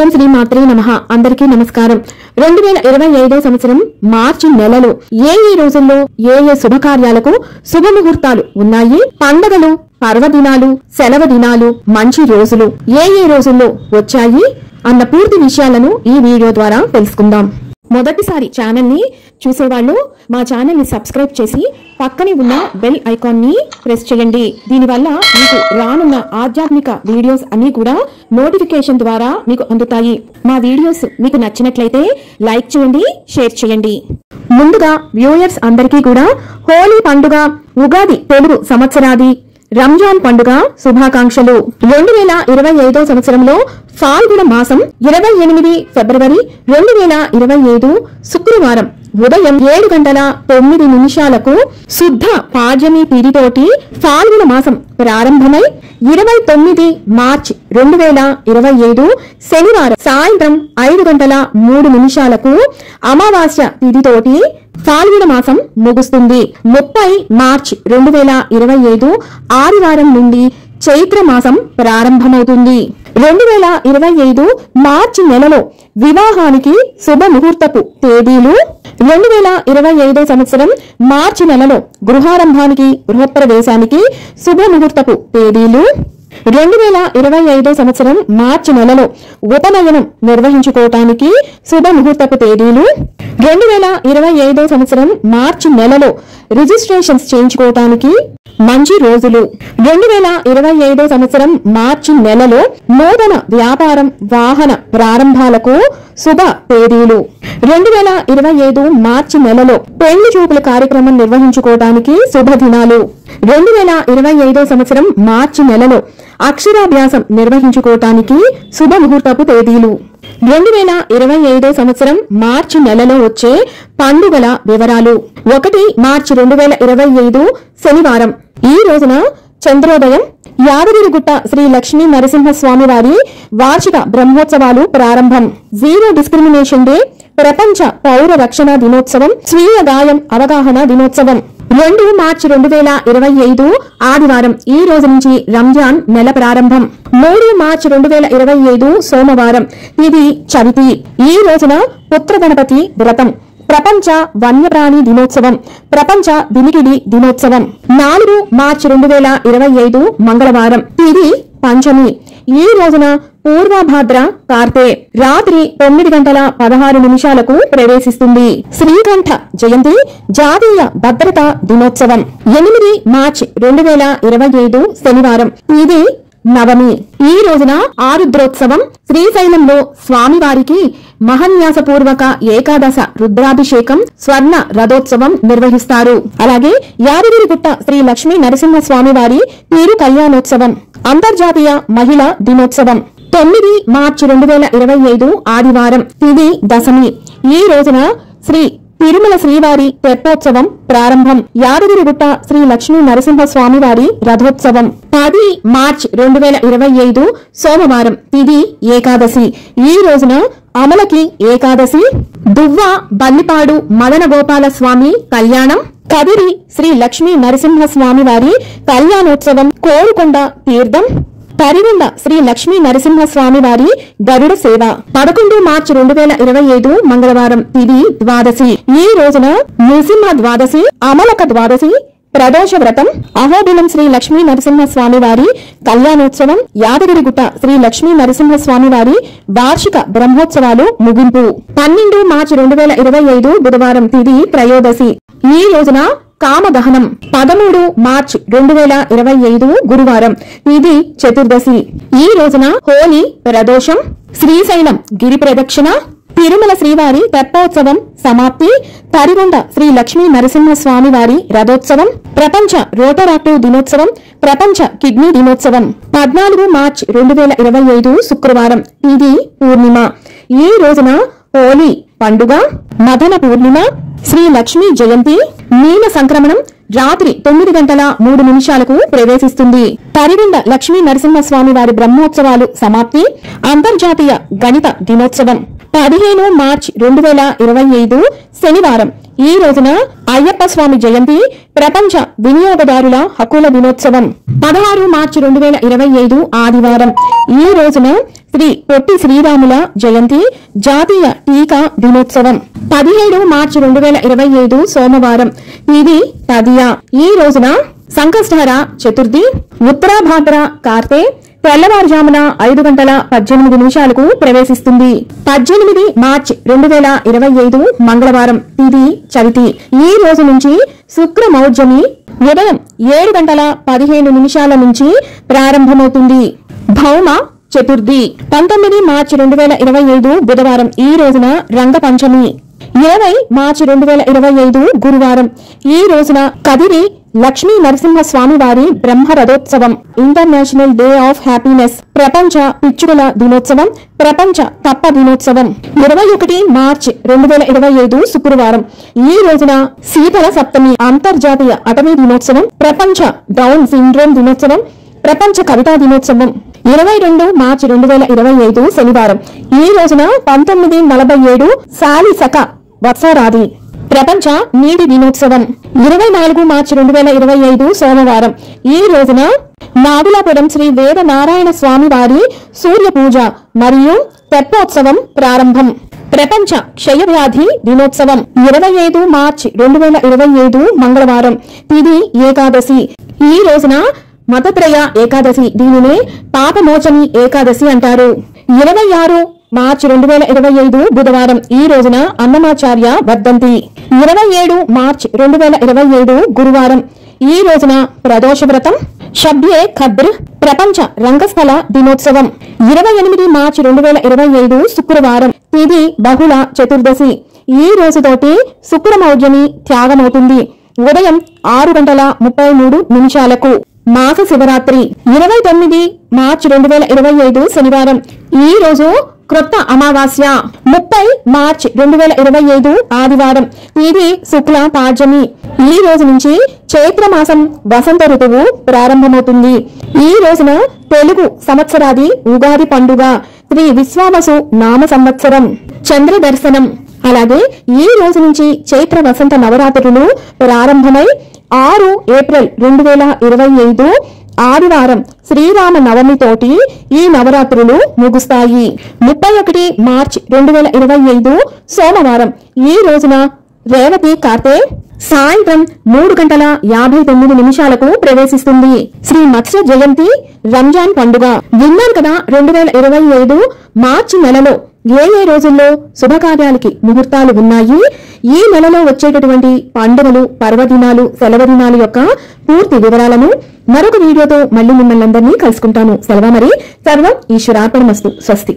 ఓం శ్రీ మాత్రే నమః. అందరికీ నమస్కారం. 2025వ సంవత్సరం మార్చి నెలలో ఏ రోజుల్లో ఏ శుభకార్యాలకు శుభముహూర్తాలు ఉన్నాయి, పండగలు, పర్వదినాలు, సెలవు దినాలు, మంచి రోజులు ఏ రోజుల్లో వచ్చాయి అన్న పూర్తి విషయాలను ఈ వీడియో ద్వారా తెలుసుకుందాం. మొదటిసారి ఛానల్ ని చూసేవాళ్ళు మా ఛానల్ ని సబ్స్క్రైబ్ చేసి పక్కనే ఉన్న బెల్ ఐకాన్ ని ప్రెస్ చేయండి. దీనివల్ల మీకు రానున్న ఆధ్యాత్మిక వీడియోస్ అన్ని కూడా నోటిఫికేషన్ ద్వారా మీకు అందుతాయి. మా వీడియోస్ మీకు నచ్చినట్లయితే లైక్ చేయండి, షేర్ చేయండి. ముందుగా వ్యూయర్స్ అందరికీ కూడా హోలీ పండుగ, ఉగాది తెలుగు సంవత్సరాది, రంజాన్ పండుగ శుభాకాంక్షలు. 2025వ సంవత్సరంలో ఫాల్గుణ మాసం 28 ఫిబ్రవరి 2025 శుక్రవారం ఉదయం 7:09 శుద్ధ పాడ్యమి తిథితోటి ఫాల్గుణ మాసం ప్రారంభమై 29 మార్చి 2025 శనివారం సాయంత్రం 5:03 అమావాస్య తిథితోటి ఫాల్గుణ మాసం ముగుస్తుంది. 30 మార్చి 2025 ఆదివారం నుండి చైత్ర మాసం ప్రారంభమవుతుంది. 2025 మార్చి నెలలో వివాహానికి శుభ ముహూర్తపు తేదీలు. 2025 సంవత్సరం మార్చి నెలలో గృహారంభానికి, గృహప్రవేశానికి శుభ ముహూర్తపు తేదీలు. 2025 సంవత్సరం మార్చి నెలలో ఉపనయనం నిర్వహించుకోవటానికి శుభ ముహూర్తపు తేదీలు. 2025 సంవత్సరం మార్చి నెలలో రిజిస్ట్రేషన్స్ చేయించుకోవటానికి మంచి రోజులు. 2025 సంవత్సరం మార్చి నెలలో నూతన వ్యాపారం, వాహన ప్రారంభాలకు శుభ తేదీలు. 2025 మార్చి నెలలో పెళ్లి చూపుల కార్యక్రమం నిర్వహించుకోవడానికి శుభ దినాలు. 2025 సంవత్సరం మార్చి నెలలో అక్షరాభ్యాసం నిర్వహించుకోవటానికి శుభ ముహూర్తపు తేదీలు. 2025 సంవత్సరం మార్చి నెలలో వచ్చే పండుగల వివరాలు. 1 మార్చి 2025 శనివారం. ఈ రోజున చంద్రోదయం. యాదగిరిగుట్ట శ్రీ లక్ష్మీ నరసింహస్వామి వారి వార్షిక బ్రహ్మోత్సవాలు ప్రారంభం. జీరో డిస్క్రిమినేషన్ డే, ప్రపంచ పౌర రక్షణ దినోత్సవం, స్వీయ గాయం అవగాహన దినోత్సవం. 2 మార్చి 2025 ఆదివారం. ఈ రోజు నుంచి రంజాన్ నెల ప్రారంభం. 3 మార్చి 2025 సోమవారం. ఇది చవితి. ఈ రోజున పుత్ర గణపతి వ్రతం, ప్రపంచ వన్యప్రాణి దినోత్సవం, ప్రపంచ దినికిడి దినోత్సవం. 4 మార్చి 2025 మంగళవారం. ఇది పంచమి. ఈ రోజున పూర్వభాద్ర కార్తె రాత్రి 9:16 ప్రవేశిస్తుంది. శ్రీకంఠ జయంతి, జాతీయ భద్రతా దినోత్సవం. 8 మార్చి 2025 శనివారం. ఇది నవమి. ఈ రోజున ఆరుద్రోత్సవం. శ్రీశైలంలో స్వామివారికి మహాన్యాసపూర్వక ఏకాదశ రుద్రాభిషేకం, స్వర్ణ రథోత్సవం నిర్వహిస్తారు. అలాగే యాదగిరిగుట్ట శ్రీ లక్ష్మీ నరసింహస్వామి వారి తిరు కళ్యాణోత్సవం, అంతర్జాతీయ మహిళా దినోత్సవం. 9 మార్చి 2025 ఆదివారం. ఇది దశమి. ఈ రోజున శ్రీ తిరుమల శ్రీవారి తెప్పోత్సవం ప్రారంభం. యాదగిరిగుట్ట శ్రీ లక్ష్మీ నరసింహస్వామి వారి రథోత్సవం. 10 మార్చి 2025 సోమవారం. ఇది ఏకాదశి. ఈ రోజున అమలకి ఏకాదశి. దువ్వ బల్లిపాడు మదన గోపాల స్వామి కళ్యాణం, కదిరి శ్రీ లక్ష్మీ నరసింహస్వామి వారి కళ్యాణోత్సవం, కోరుకొండ తీర్థం, తరిగొండ శ్రీ లక్ష్మీ నరసింహస్వామి వారి గరుడ సేవ. 11 మార్చి 2025 మంగళవారం. ఇది ద్వాదశి. ఈ రోజున నృసింహ ద్వాదశి, అమలక ద్వాదశి, ప్రదోష వ్రతం, అహోబిలం శ్రీ లక్ష్మీ నరసింహస్వామి వారి కళ్యాణోత్సవం, యాదగిరిగుట్ట శ్రీ లక్ష్మీ నరసింహస్వామి వారి వార్షిక బ్రహ్మోత్సవాలు ముగింపు. 12 మార్చి 2025 బుధవారం. తిది త్రయోదశి. ఈ రోజున కామదహనం. 13 మార్చి 2025 గురువారం. ఇది చతుర్దశి. ఈ రోజున హోలీ ప్రదోషం, శ్రీశైలం గిరి ప్రదక్షిణ, తిరుమల శ్రీవారి తెప్పోత్సవం సమాప్తి, తరిగొండ శ్రీ లక్ష్మీ నరసింహస్వామి వారి రథోత్సవం, ప్రపంచ రోటరాక్టివ్ దినోత్సవం, ప్రపంచ కిడ్నీ దినోత్సవం. 14 మార్చి 2025 శుక్రవారం. ఇది పూర్ణిమ. ఈ రోజున హోలీ పండుగ, మదన పూర్ణిమ, శ్రీ లక్ష్మీ జయంతి, మీన సంక్రమణం రాత్రి 9:03 ప్రవేశిస్తుంది. తరిగొండ లక్ష్మీ నరసింహస్వామి వారి బ్రహ్మోత్సవాలు సమాప్తి, అంతర్జాతీయ గణిత దినోత్సవం. 15 మార్చి 2025 శనివారం. ఈ రోజున అయ్యప్ప స్వామి జయంతి, ప్రపంచ వినియోగదారుల హక్కుల దినోత్సవం. 16 మార్చి 2025 ఆదివారం. ఈ రోజున శ్రీ పొట్టి శ్రీరాముల జయంతి, జాతీయ టీకా దినోత్సవం. 17 మార్చి 2025 సోమవారం. ఇది తదియా. ఈ రోజున సంకష్టహర చతుర్థి, ఉత్తరాభాద్ర కార్తె తెల్లవారుజామున 5:18 ప్రవేశిస్తుంది. 18 మార్చి 2025 మంగళవారం. తిథి చవితి. ఈ రోజు నుంచి శుక్రమౌర్జమి ఉదయం 7:15 నుంచి ప్రారంభమవుతుంది. భౌమ చతుర్థి. 19 మార్చి 2025 బుధవారం. ఈ రోజున రంగ పంచమి. 20 మార్చి 2025 గురువారం. ఈ రోజున కదిరి లక్ష్మీ నరసింహ స్వామి వారి బ్రహ్మ రథోత్సవం. ఇంటర్నేషనల్ డే ఆఫ్ హ్యాపీనెస్, ప్రపంచ పిచ్చుకల దినోత్సవం, ప్రపంచ తప్ప దినోత్సవం. 21 మార్చి 2025 శుక్రవారం. ఈ రోజున శీతల సప్తమి, అంతర్జాతీయ అటవీ దినోత్సవం, ప్రపంచ డౌన్ సిండ్రోమ్ దినోత్సవం, ప్రపంచ కవితా దినోత్సవం. 22 మార్చి 2025 శనివారం. ఈ రోజున 1947 శాలిసక వత్సరాది, ప్రపంచ నీటి దినోత్సవం. 24 మార్చి 2025 సోమవారం. ఈ రోజున నాగులాపురం శ్రీ వేద నారాయణ స్వామి వారి సూర్య పూజ మరియు తెప్పోత్సవం ప్రారంభం. ప్రపంచ క్షయవ్యాధి దినోత్సవం. 25 మార్చి 2025 మంగళవారం. తిథి ఏకాదశి. ఈ రోజున మతత్రయ ఏకాదశి, దీనినే పాపమోచని ఏకాదశి అంటారు. 26 మార్చి 2025 బుధవారం. ఈ రోజున అన్నమాచార్య వర్ధంతి. 27 మార్చి 2025 గురువారం. ఈ రోజున ప్రదోష వ్రతం, షబ్యే ఖద్ర్, ప్రపంచ రంగస్థల దినోత్సవం. 28 మార్చి 2025 శుక్రవారం. తిథి బహుళ చతుర్దశి. ఈ రోజుతోటి శుక్రమౌర్జమి త్యాగమవుతుంది. ఉదయం 6:33 మాస శివరాత్రి. 29 మార్చి 2025 శనివారం. ఈ రోజు క్రొత్త అమావాస్య. 30 మార్చి 2025 ఆదివారం. ఇది శుక్ల పాడ్యమి. ఈ రోజు నుంచి చైత్రమాసం వసంత ఋతువు ప్రారంభమవుతుంది. ఈ రోజున తెలుగు సంవత్సరాది ఉగాది పండుగ, శ్రీ విశ్వావసు నామ సంవత్సరం, చంద్ర దర్శనం. అలాగే ఈ రోజు నుంచి చైత్ర వసంత నవరాత్రులు ప్రారంభమై 6 ఏప్రిల్ 2025 ఆదివారం శ్రీరామ నవమి తోటి ఈ నవరాత్రులు ముగుస్తాయి. 31 మార్చి 2025 సోమవారం. ఈ రోజున రేవతి కార్తె సాయంత్రం 3:59 ప్రవేశిస్తుంది. శ్రీ మత్స్య జయంతి, రంజాన్ పండుగ. విన్నారు కదా, 2025 మార్చి నెలలో ఏ రోజుల్లో శుభకార్యాలకి ముహూర్తాలు ఉన్నాయి, ఈ నెలలో వచ్చేటటువంటి పండుగలు, పర్వదినాలు, సెలవు దినాలు యొక్క పూర్తి వివరాలను మరొక వీడియోతో మళ్ళీ మిమ్మల్ని అందరినీ కలుసుకుంటాను. సెలవు మరి. సర్వం ఈశ్వరార్పణమస్తు. స్వస్తి.